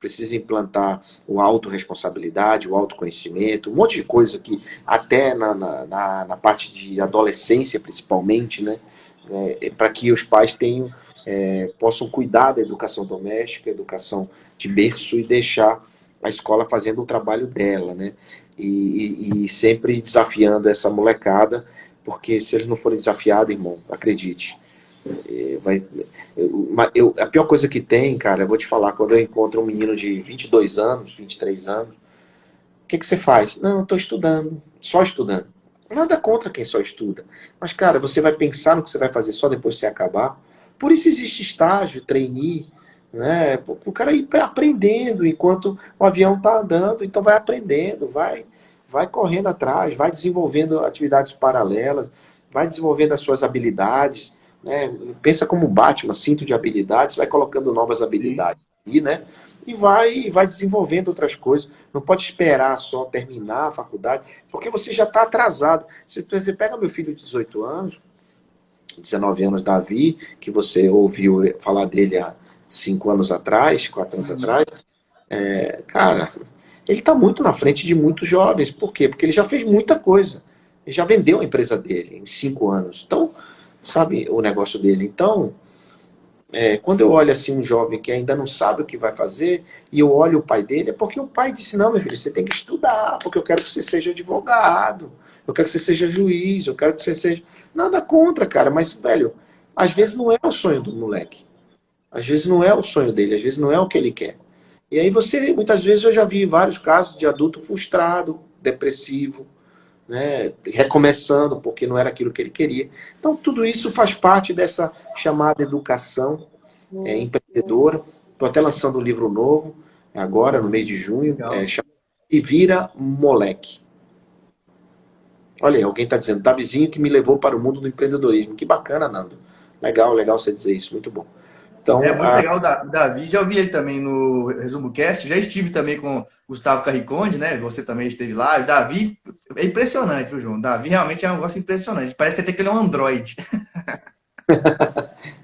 precisa implantar o autorresponsabilidade, o autoconhecimento, um monte de coisa que até na parte de adolescência, principalmente, né, para que os pais tenham, possam cuidar da educação doméstica, educação de berço e deixar a escola fazendo o trabalho dela, né? E sempre desafiando essa molecada, porque se eles não forem desafiados, irmão, acredite, vai, a pior coisa que tem, cara, eu vou te falar, quando eu encontro um menino de 22 anos, 23 anos, o que você faz? Não, eu estou estudando, só estudando. Nada contra quem só estuda. Mas, cara, você vai pensar no que você vai fazer só depois que você acabar. Por isso existe estágio, trainee, né? O cara ir aprendendo enquanto o avião está andando, então vai aprendendo, vai correndo atrás, vai desenvolvendo atividades paralelas, vai desenvolvendo as suas habilidades, né? Pensa como Batman, cinto de habilidades, vai colocando novas Sim. habilidades e, né? E vai desenvolvendo outras coisas. Não pode esperar só terminar a faculdade, porque você já está atrasado. Se você pega meu filho de 18 anos, 19 anos, Davi, que você ouviu falar dele há 5 anos atrás, 4 anos Uhum. atrás, cara, ele está muito na frente de muitos jovens. Por quê? Porque ele já fez muita coisa. Ele já vendeu a empresa dele em 5 anos. Então, sabe o negócio dele. Então, quando eu olho assim um jovem que ainda não sabe o que vai fazer, e eu olho o pai dele, é porque o pai disse, não, meu filho, você tem que estudar, porque eu quero que você seja advogado, eu quero que você seja juiz, eu quero que você seja... Nada contra, cara, mas, velho, às vezes não é o sonho do moleque. Às vezes não é o sonho dele, às vezes não é o que ele quer. E aí você, muitas vezes eu já vi vários casos de adulto frustrado, depressivo, né, recomeçando porque não era aquilo que ele queria. Então tudo isso faz parte dessa chamada educação empreendedora. Estou até lançando um livro novo, agora no mês de junho, Legal. chamado Se Vira Moleque. Olha aí, alguém está dizendo, Davizinho que me levou para o mundo do empreendedorismo. Que bacana, Nando. Legal, legal você dizer isso, muito bom. É Então, muito legal o Davi, já ouvi ele também no Resumo Cast, já estive também com o Gustavo Carriconde, né? Você também esteve lá. O Davi é impressionante, viu, João? O Davi realmente é um negócio impressionante. Parece até que ele é um androide.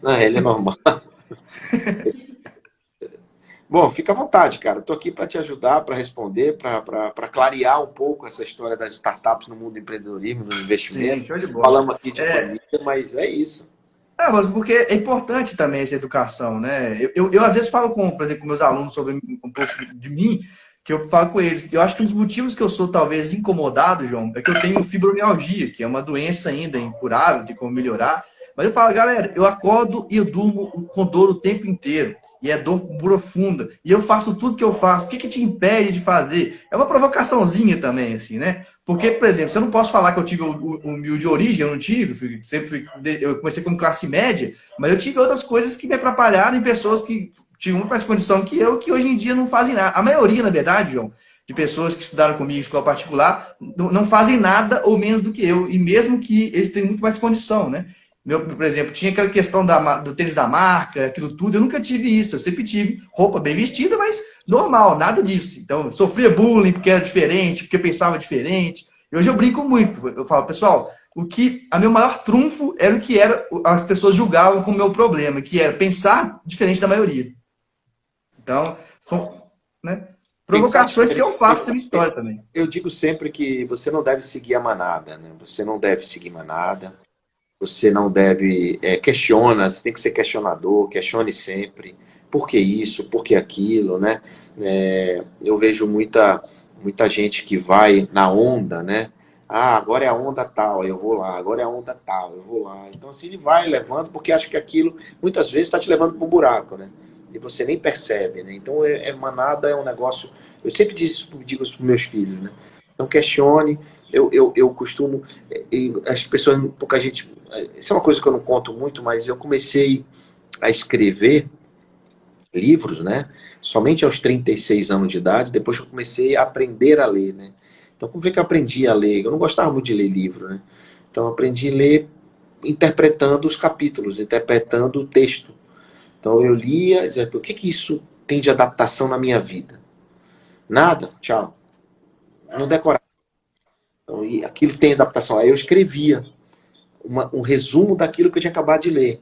não, ele é normal. Bom, fica à vontade, cara. Estou aqui para te ajudar, para responder, para clarear um pouco essa história das startups no mundo do empreendedorismo, no Sim, investimento. show de bola. Falamos aqui de família, mas é isso. Mas porque é importante também essa educação, né? Eu às vezes falo com, por exemplo, com meus alunos sobre um pouco de mim, que eu falo com eles. Eu acho que um dos motivos que eu sou talvez incomodado, João, é que eu tenho fibromialgia, que é uma doença ainda incurável, tem como melhorar. Mas eu falo, galera, eu acordo e eu durmo com dor o tempo inteiro. E é dor profunda. E eu faço tudo que eu faço. O que que te impede de fazer? É uma provocaçãozinha também, assim, né? Porque, por exemplo, se eu não posso falar que eu tive humilde origem, eu não tive, eu comecei como classe média, mas eu tive outras coisas que me atrapalharam em pessoas que tinham muito mais condição que eu, que hoje em dia não fazem nada. A maioria, na verdade, João, de pessoas que estudaram comigo em escola particular, não fazem nada ou menos do que eu, e mesmo que eles tenham muito mais condição, né? Por exemplo, tinha aquela questão do tênis da marca, aquilo tudo, eu nunca tive isso, eu sempre tive roupa bem vestida, mas normal, nada disso. Então, sofria bullying porque era diferente, porque pensava diferente. E hoje eu brinco muito. Eu falo, pessoal, a meu maior trunfo era o que as pessoas julgavam como meu problema, que era pensar diferente da maioria. Então, são, né, Pensar provocações que diferente. eu faço na história também. Eu digo sempre que você não deve seguir a manada, né? Você não deve seguir manada. Você não deve questiona, você tem que ser questionador, questione sempre. Por que isso? Por que aquilo, né? Eu vejo muita gente que vai na onda, né? Ah, agora é a onda tal, eu vou lá. Agora é a onda tal, eu vou lá. Então, assim, ele vai levando, porque acha que aquilo, muitas vezes, está te levando para o buraco, né? E você nem percebe, né? Então, manada é um negócio... Eu sempre digo isso para meus filhos, né? Então questione. Eu costumo, as pessoas, pouca gente, isso é uma coisa que eu não conto muito, mas eu comecei a escrever livros, né? Somente aos 36 anos de idade, depois que eu comecei a aprender a ler, né? Então, como é que eu aprendi a ler? Eu não gostava muito de ler livro, né? Então, eu aprendi a ler interpretando os capítulos, interpretando o texto. Então, eu lia, dizia, o que que isso tem de adaptação na minha vida? Nada, tchau. Não decorava. Então, e aquilo tem adaptação. Aí eu escrevia um resumo daquilo que eu tinha acabado de ler.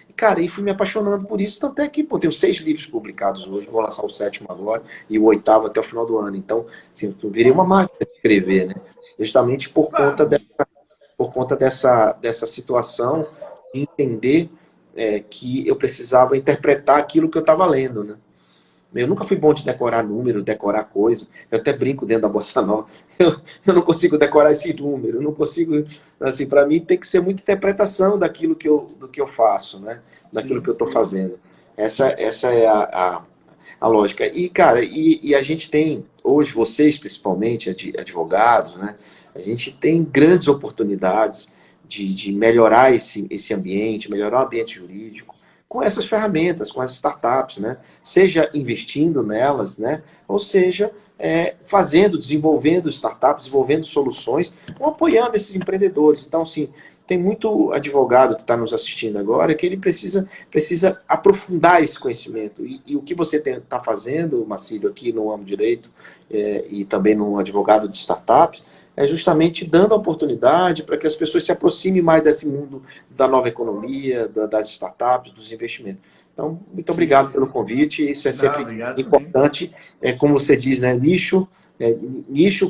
E, cara, e fui me apaixonando por isso, tanto é que, pô, tenho 6 livros publicados hoje, vou lançar o 7º agora, e o 8º até o final do ano. Então, assim, eu virei uma máquina de escrever, né? Justamente por conta dessa situação de entender que eu precisava interpretar aquilo que eu estava lendo, né? Eu nunca fui bom de decorar número, decorar coisa. Eu até brinco dentro da Bossa Nova. Eu não consigo decorar esse número. Eu não consigo. Assim, para mim tem que ser muita interpretação do que eu faço, né? Daquilo que eu estou fazendo. Essa é a lógica. E, cara, a gente tem, hoje, vocês principalmente, advogados, né? A gente tem grandes oportunidades de melhorar esse ambiente, melhorar o ambiente jurídico com essas ferramentas, com as startups, né? Seja investindo nelas, né? Ou seja, fazendo, desenvolvendo startups, desenvolvendo soluções, ou apoiando esses empreendedores. Então, assim, tem muito advogado que está nos assistindo agora que ele precisa aprofundar esse conhecimento. E o que você está fazendo, Marcílio, aqui no Amo Direito e também no advogado de startups, é justamente dando a oportunidade para que as pessoas se aproximem mais desse mundo da nova economia, das startups, dos investimentos. Então, muito obrigado pelo convite. Isso é sempre importante. Como você diz, né? Nicho,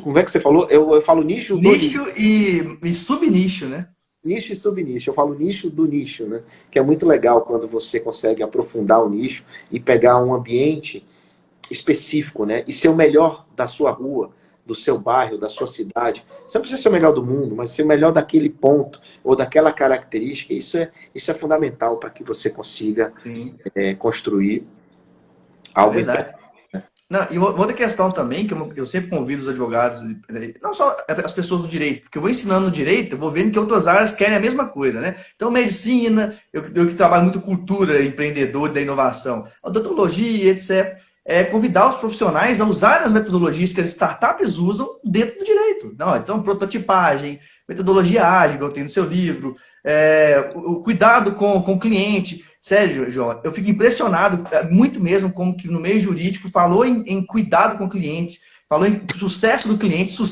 como é que você falou? Eu falo nicho do nicho. E subnicho, né? Nicho e subnicho. Eu falo nicho do nicho, né? Que é muito legal quando você consegue aprofundar o nicho e pegar um ambiente específico, né? E ser o melhor da sua rua, do seu bairro, da sua cidade. Você não precisa ser o melhor do mundo, mas ser o melhor daquele ponto ou daquela característica. Isso é fundamental para que você consiga construir algo. Não, e outra questão também, que eu sempre convido os advogados, não só as pessoas do direito, porque eu vou ensinando direito, eu vou vendo que outras áreas querem a mesma coisa, né? Então, medicina, eu que trabalho muito cultura, empreendedor da inovação, odontologia, etc. Convidar os profissionais a usarem as metodologias que as startups usam dentro do direito. Não, então, prototipagem, metodologia ágil, eu tenho no seu livro, o cuidado com o cliente. Sério, João, eu fico impressionado, muito mesmo, como que no meio jurídico falou em cuidado com o cliente, falou em sucesso do cliente,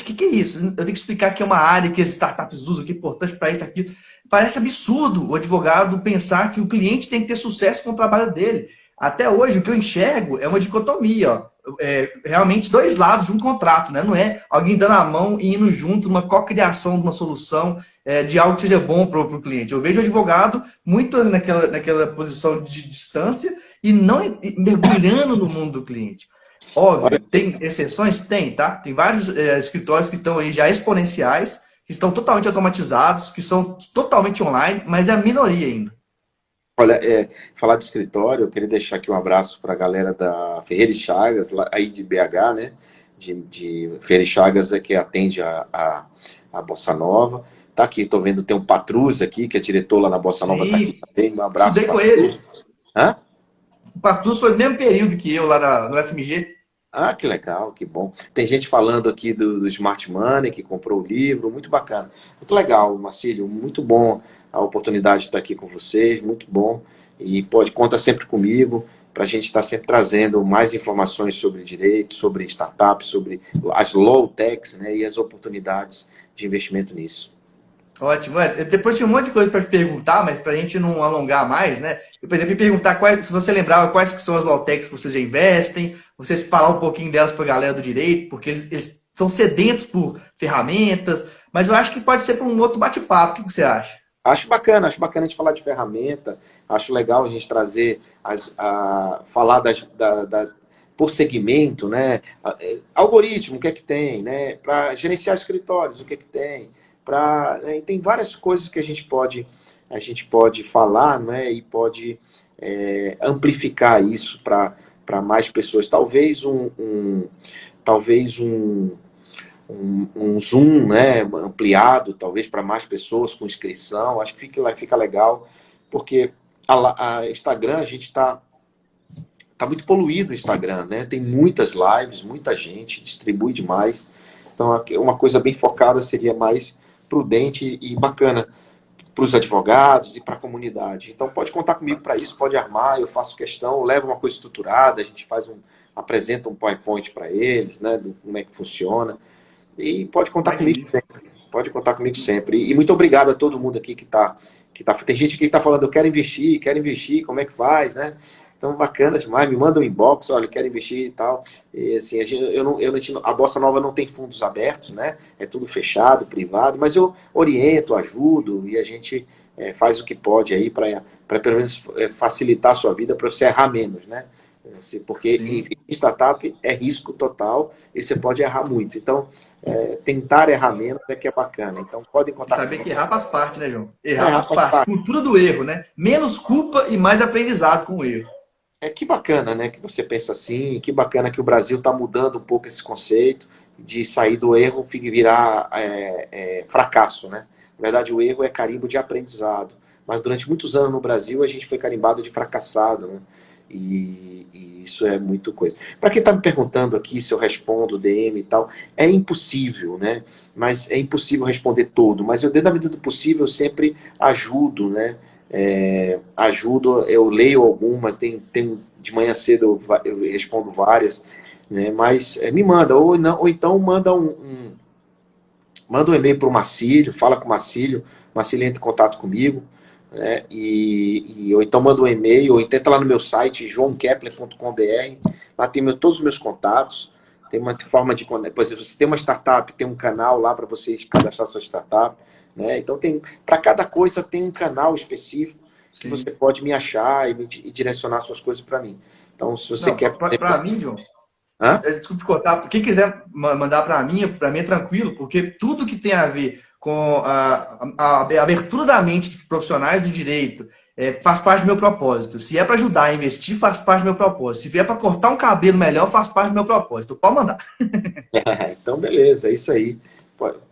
o que é isso? Eu tenho que explicar que é uma área que as startups usam, que é importante para isso, aquilo. Parece absurdo o advogado pensar que o cliente tem que ter sucesso com o trabalho dele. Até hoje, o que eu enxergo é uma dicotomia, ó. Realmente 2 lados de um contrato, né? Não é alguém dando a mão e indo junto numa cocriação de uma solução, de algo que seja bom para o cliente. Eu vejo o advogado muito naquela posição de distância e não mergulhando no mundo do cliente. Óbvio, tem exceções? Tem, tá? Tem vários escritórios que estão aí já exponenciais, que estão totalmente automatizados, que são totalmente online, mas é a minoria ainda. Olha, falar de escritório, eu queria deixar aqui um abraço para a galera da Ferreira e Chagas, lá, aí de BH, né? De Ferreira e Chagas, que atende a Bossa Nova. Tá aqui, tô vendo, tem um Patrus aqui, que é diretor lá na Bossa Nova, tá aqui também. Um abraço. Estudei com ele. Hã? O Patrus foi no mesmo período que eu lá no FMG. Ah, que legal, que bom. Tem gente falando aqui do Smart Money, que comprou o livro, muito bacana. Muito legal, Marcílio, muito bom a oportunidade de estar aqui com vocês, muito bom. E conta sempre comigo, para a gente estar sempre trazendo mais informações sobre direito, sobre startups, sobre as low techs, né, e as oportunidades de investimento nisso. Ótimo. Depois tinha um monte de coisa para te perguntar, mas para a gente não alongar mais, né? Eu, por exemplo, me perguntar se você lembrava quais que são as low-techs que vocês já investem, vocês falar um pouquinho delas para a galera do direito, porque eles são sedentos por ferramentas, mas eu acho que pode ser para um outro bate-papo. O que você acha? Acho bacana a gente falar de ferramenta, acho legal a gente trazer, falar por segmento, né? Algoritmo, o que é que tem, né? Para gerenciar escritórios, o que é que tem? Tem várias coisas que a gente pode falar, né? E pode amplificar isso para mais pessoas. Talvez um Zoom, né, ampliado, talvez para mais pessoas, com inscrição. Acho que fica legal, porque a Instagram, a gente tá muito poluído o Instagram, né? Tem muitas lives, muita gente, distribui demais. Então, uma coisa bem focada seria mais prudente e bacana para os advogados e para a comunidade. Então, pode contar comigo para isso, pode armar, eu faço questão, levo uma coisa estruturada, a gente apresenta um PowerPoint para eles, né, do como é que funciona. E pode contar comigo sempre. Pode contar comigo sempre. E muito obrigado a todo mundo aqui que tá. Tem gente aqui que está falando, eu quero investir, como é que faz, né? Então, bacana demais, me manda um inbox, olha, eu quero investir e tal. E, assim, a Bossa Nova não tem fundos abertos, né? É tudo fechado, privado, mas eu oriento, ajudo e a gente faz o que pode aí para pelo menos facilitar a sua vida, para você errar menos, né? Porque em startup é risco total e você pode errar muito. Então, tentar errar menos é que é bacana. Então, podem contar Saber comigo. que errar faz parte, né, João? Errar faz parte. Cultura do erro, né? Menos culpa e mais aprendizado com o erro. Que bacana, né, que você pensa assim, que bacana que o Brasil está mudando um pouco esse conceito de sair do erro e virar fracasso, né? Na verdade, o erro é carimbo de aprendizado. Mas durante muitos anos no Brasil, a gente foi carimbado de fracassado, né? E isso é muito coisa. Para quem está me perguntando aqui se eu respondo DM e tal, é impossível, né? Mas é impossível responder todo. Mas eu, dentro da medida do possível, eu sempre ajudo, né? Ajudo, eu leio algumas, tem de manhã cedo eu respondo várias, né? Mas me manda, ou então manda manda um e-mail para o Marcílio, fala com o Marcílio entra em contato comigo, né? Ou então manda um e-mail, ou então entra lá no meu site, joaokepler.com.br, lá tem todos os meus contatos, tem uma forma de... Por exemplo, se tem uma startup, tem um canal lá para vocês cadastrar sua startup, né? Então, para cada coisa tem um canal específico que você pode me achar e direcionar suas coisas para mim. Então, se você quer... Para mim, João, desculpe te cortar, quem quiser mandar para mim é tranquilo, porque tudo que tem a ver com a abertura da mente de profissionais do direito faz parte do meu propósito. Se é para ajudar a investir, faz parte do meu propósito. Se vier para cortar um cabelo melhor, faz parte do meu propósito. Pode mandar. Então, beleza, é isso aí.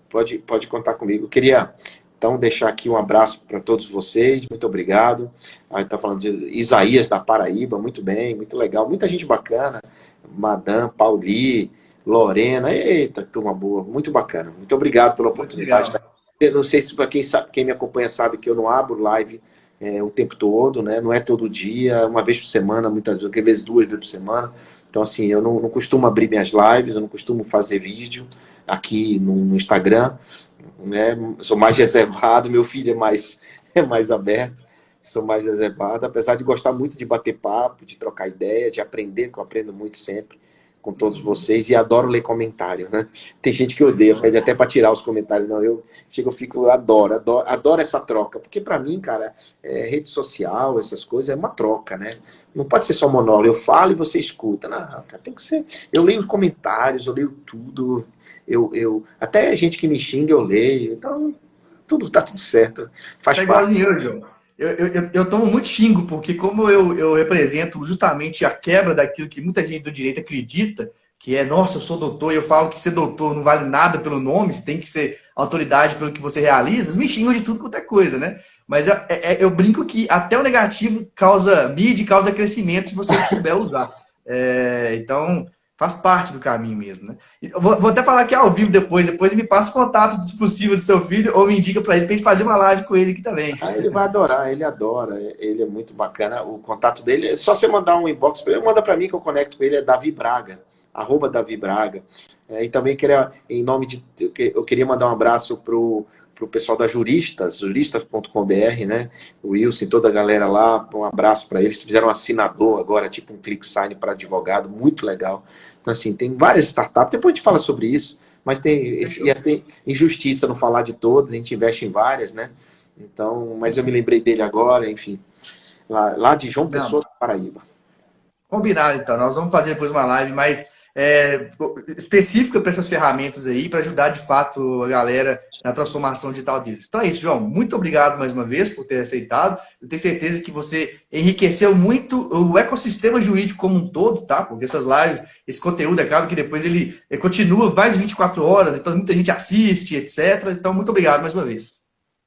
Pode contar comigo. Eu queria, então, deixar aqui um abraço para todos vocês. Muito obrigado. Está falando de Isaías da Paraíba. Muito bem, muito legal. Muita gente bacana. Madame, Pauli, Lorena. Eita, turma boa. Muito bacana. Muito obrigado pela oportunidade. Eu não sei se para quem me acompanha sabe que eu não abro live o tempo todo, né? Não é todo dia, uma vez por semana, muitas vezes 2 vezes por semana. Então, assim, eu não costumo abrir minhas lives, eu não costumo fazer vídeo aqui no Instagram, né? Sou mais reservado, meu filho é mais aberto, sou mais reservado, apesar de gostar muito de bater papo, de trocar ideia, de aprender, que eu aprendo muito sempre com todos vocês, e adoro ler comentário, né? Tem gente que odeia, pede até para tirar os comentários, não, eu adoro essa troca, porque para mim, cara, rede social, essas coisas, é uma troca, né? Não pode ser só monólogo, eu falo e você escuta, não, cara, tem que ser, eu leio os comentários, eu leio tudo, até gente que me xinga eu leio, então tá tudo certo, faz parte. Eu tomo muito xingo, porque como eu represento justamente a quebra daquilo que muita gente do direito acredita, que é, nossa, eu sou doutor, e eu falo que ser doutor não vale nada pelo nome, você tem que ser autoridade pelo que você realiza, eles me xingam de tudo quanto é coisa, né? Mas eu brinco que até o negativo causa mídia, causa crescimento se você souber usar. Então, faz parte do caminho mesmo, né? Vou até falar aqui ao vivo depois me passa o contato, se possível, do seu filho, ou me indica para ele, pra gente fazer uma live com ele aqui também. Ele vai adorar, ele adora, ele é muito bacana. O contato dele é só você mandar um inbox para ele, manda para mim que eu conecto com ele, é Davi Braga, @DaviBraga. E também em nome de, eu queria mandar um abraço pro pessoal da juristas.com.br, né? O Wilson e toda a galera lá, um abraço para eles. Fizeram um assinador agora, tipo um ClickSign para advogado, muito legal. Então, assim, tem várias startups, depois a gente fala sobre isso, mas ia ser injustiça não falar de todas, a gente investe em várias, né? Então, mas eu me lembrei dele agora, enfim, lá de João Pessoa, Paraíba. Combinado, então. Nós vamos fazer depois uma live mais específica para essas ferramentas aí, para ajudar de fato a galera na transformação digital deles. Então é isso, João. Muito obrigado mais uma vez por ter aceitado. Eu tenho certeza que você enriqueceu muito o ecossistema jurídico como um todo, tá? Porque essas lives, esse conteúdo acaba que depois ele continua mais 24 horas, então muita gente assiste, etc. Então, muito obrigado mais uma vez.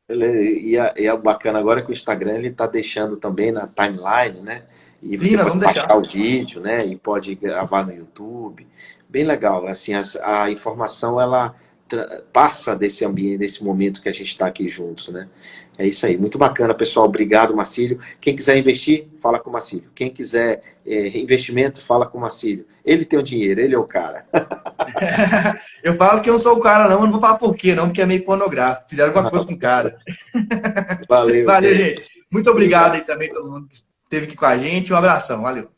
E é bacana agora que o Instagram ele está deixando também na timeline, né? E Sim, você nós pode vamos baixar deixar. o vídeo, né? E pode gravar no YouTube. Bem legal. Assim, a informação ela passa desse ambiente, desse momento que a gente está aqui juntos, né? É isso aí. Muito bacana, pessoal. Obrigado, Marcílio. Quem quiser investir, fala com o Marcílio. Quem quiser investimento, fala com o Marcílio. Ele tem o dinheiro, ele é o cara. Eu falo que eu não sou o cara, não, eu não vou falar por quê, não, porque é meio pornográfico. Fizeram alguma coisa com o cara. Valeu, Valeu, gente. gente. Muito obrigado Obrigado. aí também, todo mundo que esteve aqui com a gente. Um abração, valeu.